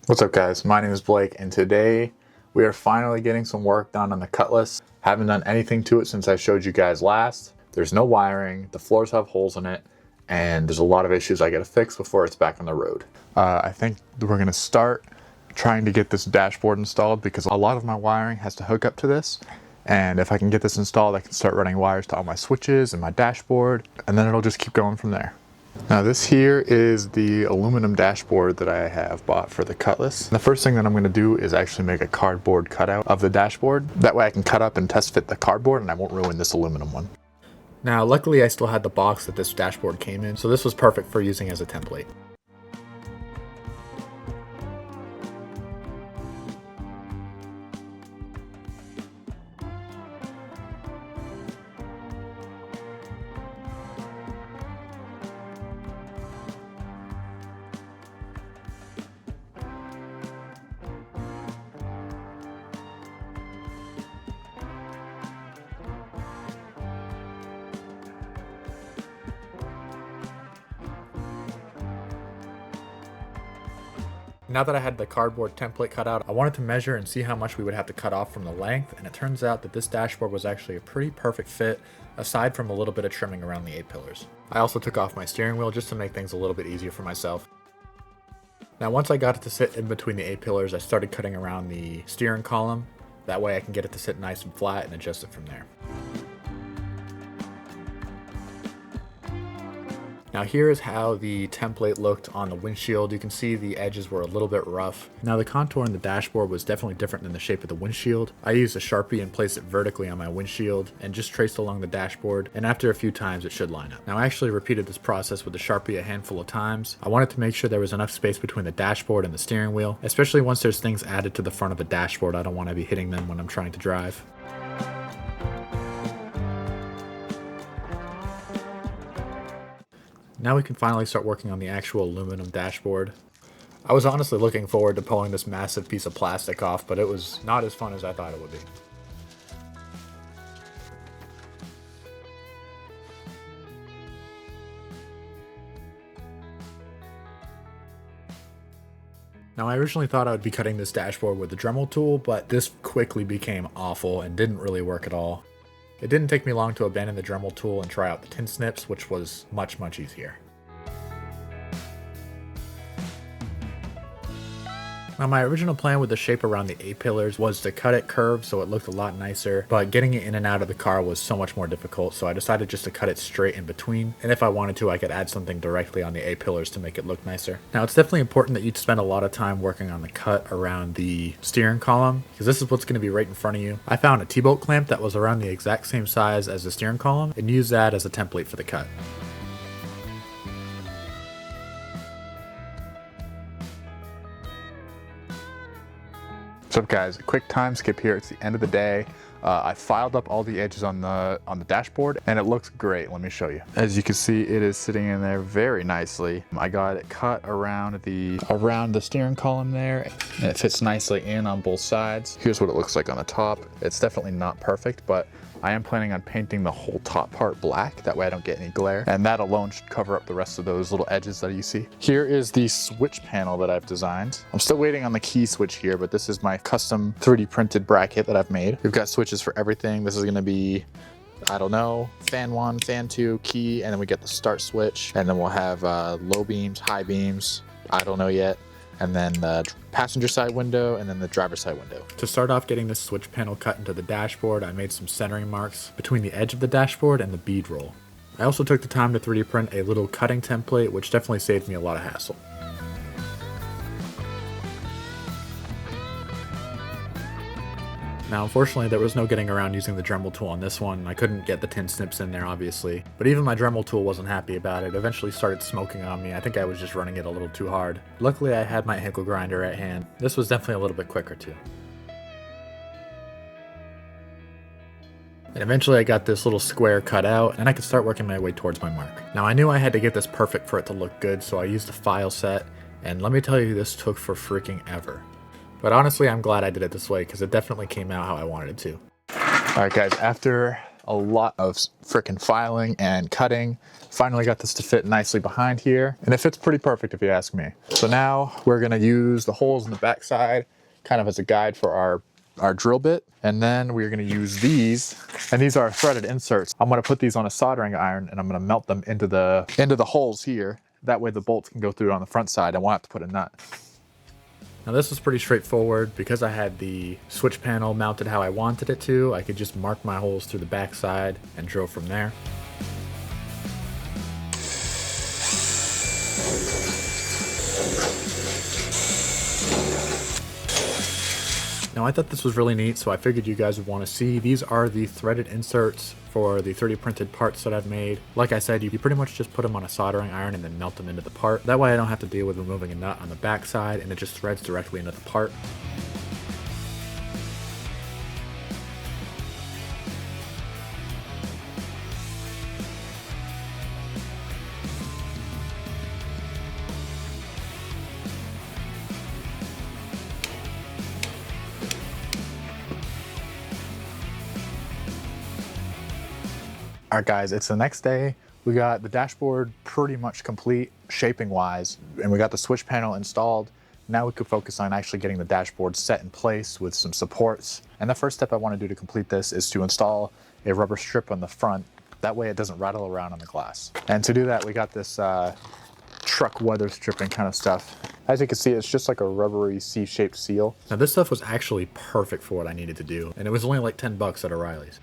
What's up, guys? My name is Blake, and today we are finally getting some work done on the Cutlass. Haven't done anything to it since I showed you guys last. There's no wiring, the floors have holes in it, and there's a lot of issues I gotta fix before it's back on the road. I think we're gonna start trying to get this dashboard installed because a lot of my wiring has to hook up to this. And if I can get this installed, I can start running wires to all my switches and my dashboard, and then it'll just keep going from there. Now this here is the aluminum dashboard that I have bought for the Cutlass. The first thing that I'm going to do is actually make a cardboard cutout of the dashboard. That way I can cut up and test fit the cardboard and I won't ruin this aluminum one. Now luckily I still had the box that this dashboard came in, so this was perfect for using as a template. Now that I had the cardboard template cut out, I wanted to measure and see how much we would have to cut off from the length, and it turns out that this dashboard was actually a pretty perfect fit, aside from a little bit of trimming around the A-pillars. I also took off my steering wheel just to make things a little bit easier for myself. Now once I got it to sit in between the A-pillars, I started cutting around the steering column. That way I can get it to sit nice and flat and adjust it from there. Now here is how the template looked on the windshield. You can see the edges were a little bit rough. Now the contour in the dashboard was definitely different than the shape of the windshield. I used a Sharpie and placed it vertically on my windshield and just traced along the dashboard, and after a few times it should line up. Now I actually repeated this process with the Sharpie a handful of times. I wanted to make sure there was enough space between the dashboard and the steering wheel, especially once there's things added to the front of the dashboard. I don't want to be hitting them when I'm trying to drive. Now we can finally start working on the actual aluminum dashboard. I was honestly looking forward to pulling this massive piece of plastic off, but it was not as fun as I thought it would be. Now I originally thought I would be cutting this dashboard with the Dremel tool, but this quickly became awful and didn't really work at all. It didn't take me long to abandon the Dremel tool and try out the tin snips, which was much easier. Now my original plan with the shape around the A-pillars was to cut it curved so it looked a lot nicer, but getting it in and out of the car was so much more difficult, so I decided just to cut it straight in between, and if I wanted to I could add something directly on the A-pillars to make it look nicer. Now it's definitely important that you spend a lot of time working on the cut around the steering column, because this is what's going to be right in front of you. I found a T-bolt clamp that was around the exact same size as the steering column and used that as a template for the cut. What's up, guys? A quick time skip here. It's the end of the day. I filed up all the edges on the dashboard and it looks great. Let me show you. As you can see, it is sitting in there very nicely. I got it cut around the steering column there, and it fits nicely in on both sides. Here's what it looks like on the top. It's definitely not perfect, but I am planning on painting the whole top part black. That way I don't get any glare. And that alone should cover up the rest of those little edges that you see. Here is the switch panel that I've designed. I'm still waiting on the key switch here, but this is my custom 3D printed bracket that I've made. We've got switches for everything. This is gonna be, I don't know, fan 1, fan 2, key, and then we get the start switch. And then we'll have low beams, high beams, I don't know yet. And then the passenger side window, and then the driver's side window. To start off getting this switch panel cut into the dashboard, I made some centering marks between the edge of the dashboard and the bead roll. I also took the time to 3D print a little cutting template, which definitely saved me a lot of hassle. Now unfortunately there was no getting around using the Dremel tool on this one. I couldn't get the tin snips in there obviously, but even my Dremel tool wasn't happy about it. It eventually started smoking on me. I think I was just running it a little too hard. Luckily I had my Hinkle grinder at hand. This was definitely a little bit quicker too. And eventually I got this little square cut out and I could start working my way towards my mark. Now I knew I had to get this perfect for it to look good, so I used a file set, and let me tell you, this took for freaking ever. But honestly, I'm glad I did it this way because it definitely came out how I wanted it to. All right, guys, after a lot of freaking filing and cutting. Finally got this to fit nicely behind here, and it fits pretty perfect if you ask me. So now we're gonna use the holes in the backside kind of as a guide for our drill bit, and then we're going to use these, and these are threaded inserts. I'm going to put these on a soldering iron and I'm going to melt them into the holes here. That way the bolts can go through on the front side and won't have to put a nut. Now this was pretty straightforward. Because I had the switch panel mounted how I wanted it to, I could just mark my holes through the back side and drill from there. Now I thought this was really neat, so I figured you guys would want to see. These are the threaded inserts for the 3D printed parts that I've made. Like I said, you pretty much just put them on a soldering iron and then melt them into the part. That way I don't have to deal with removing a nut on the back side, and it just threads directly into the part. All right guys, it's the next day. We got the dashboard pretty much complete shaping wise, and we got the switch panel installed. Now we could focus on actually getting the dashboard set in place with some supports. And the first step I want to do to complete this is to install a rubber strip on the front. That way it doesn't rattle around on the glass. And to do that, we got this truck weather stripping kind of stuff. As you can see, it's just like a rubbery C-shaped seal. Now this stuff was actually perfect for what I needed to do, and it was only like 10 bucks at O'Reilly's.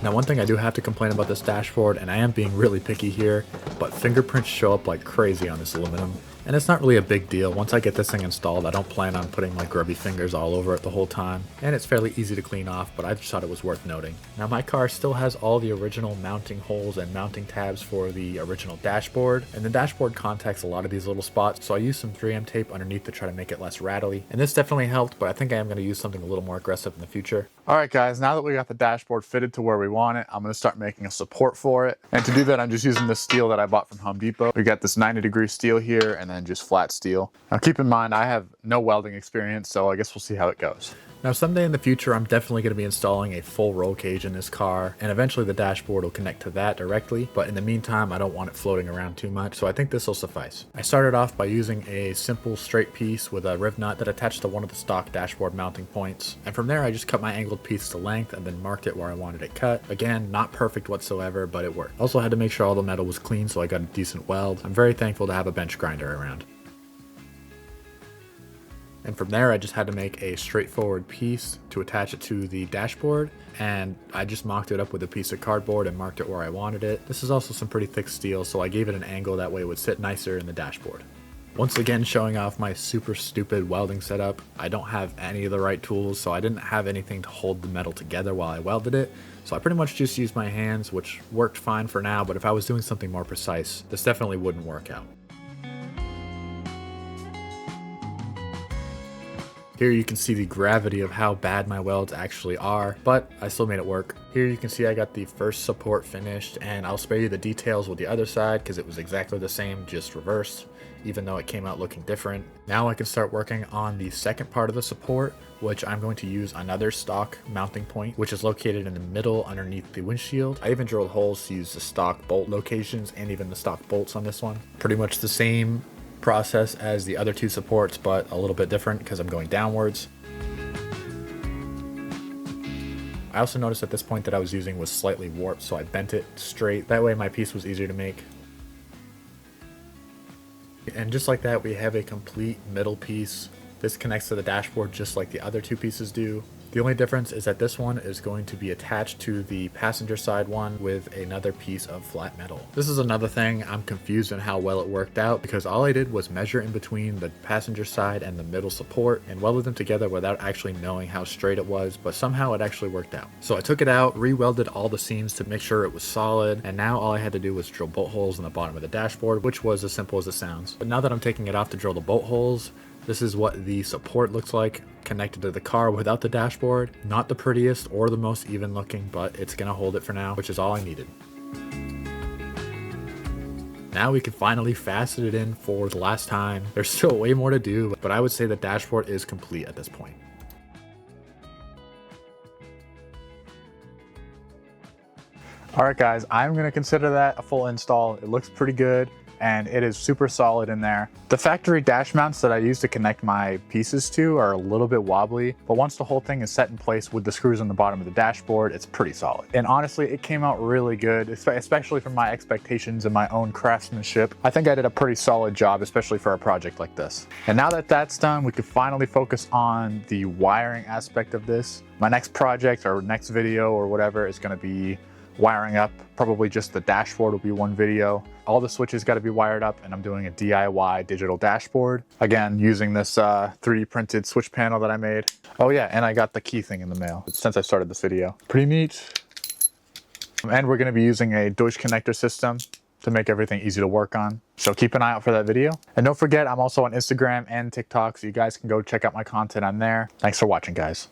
Now one thing I do have to complain about this dashboard, and I am being really picky here, but fingerprints show up like crazy on this aluminum. And it's not really a big deal. Once I get this thing installed, I don't plan on putting my grubby fingers all over it the whole time. And it's fairly easy to clean off, but I just thought it was worth noting. Now my car still has all the original mounting holes and mounting tabs for the original dashboard. And the dashboard contacts a lot of these little spots, so I used some 3M tape underneath to try to make it less rattly. And this definitely helped, but I think I am going to use something a little more aggressive in the future. Alright guys, now that we got the dashboard fitted to where we want it, I'm going to start making a support for it. And to do that, I'm just using this steel that I bought from Home Depot. We got this 90-degree steel here, and then just flat steel. Now keep in mind, I have no welding experience, so I guess we'll see how it goes. Now someday in the future, I'm definitely going to be installing a full roll cage in this car, and eventually the dashboard will connect to that directly, but in the meantime, I don't want it floating around too much, so I think this will suffice. I started off by using a simple straight piece with a riv nut that attached to one of the stock dashboard mounting points, and from there I just cut my angled piece to length and then marked it where I wanted it cut. Again, not perfect whatsoever, but it worked. Also had to make sure all the metal was clean, so I got a decent weld. I'm very thankful to have a bench grinder around. And from there, I just had to make a straightforward piece to attach it to the dashboard, and I just mocked it up with a piece of cardboard and marked it where I wanted it. This is also some pretty thick steel, so I gave it an angle that way it would sit nicer in the dashboard. Once again, showing off my super stupid welding setup. I don't have any of the right tools, so I didn't have anything to hold the metal together while I welded it. So I pretty much just used my hands, which worked fine for now, but if I was doing something more precise, this definitely wouldn't work out. Here you can see the gravity of how bad my welds actually are, but I still made it work. Here you can see I got the first support finished, and I'll spare you the details with the other side because it was exactly the same, just reversed, even though it came out looking different. Now I can start working on the second part of the support, which I'm going to use another stock mounting point, which is located in the middle underneath the windshield. I even drilled holes to use the stock bolt locations and even the stock bolts on this one. Pretty much the same process as the other two supports, but a little bit different because I'm going downwards. I also noticed at this point that I was using was slightly warped, so I bent it straight. That way my piece was easier to make. And just like that, we have a complete middle piece. This connects to the dashboard just like the other two pieces do. The only difference is that this one is going to be attached to the passenger side one with another piece of flat metal. This is another thing I'm confused on how well it worked out, because all I did was measure in between the passenger side and the middle support and welded them together without actually knowing how straight it was, but somehow it actually worked out. So I took it out, re-welded all the seams to make sure it was solid, and now all I had to do was drill bolt holes in the bottom of the dashboard, which was as simple as it sounds. But now that I'm taking it off to drill the bolt holes, this is what the support looks like connected to the car without the dashboard. Not the prettiest or the most even looking, but it's gonna hold it for now, which is all I needed. Now we can finally facet it in for the last time. There's still way more to do, but I would say the dashboard is complete at this point. All right, guys, I'm gonna consider that a full install. It looks pretty good and it is super solid in there. The factory dash mounts that I use to connect my pieces to are a little bit wobbly, but once the whole thing is set in place with the screws on the bottom of the dashboard, it's pretty solid. And honestly, it came out really good, especially from my expectations and my own craftsmanship. I think I did a pretty solid job, especially for a project like this. And now that that's done, we can finally focus on the wiring aspect of this. My next project or next video or whatever is gonna be wiring up. Probably just the dashboard will be one video. All the switches got to be wired up, and I'm doing a DIY digital dashboard. Again, using this 3D printed switch panel that I made. Oh yeah, and I got the key thing in the mail since I started this video. Pretty neat. And we're going to be using a Deutsch connector system to make everything easy to work on. So keep an eye out for that video. And don't forget, I'm also on Instagram and TikTok, so you guys can go check out my content on there. Thanks for watching, guys.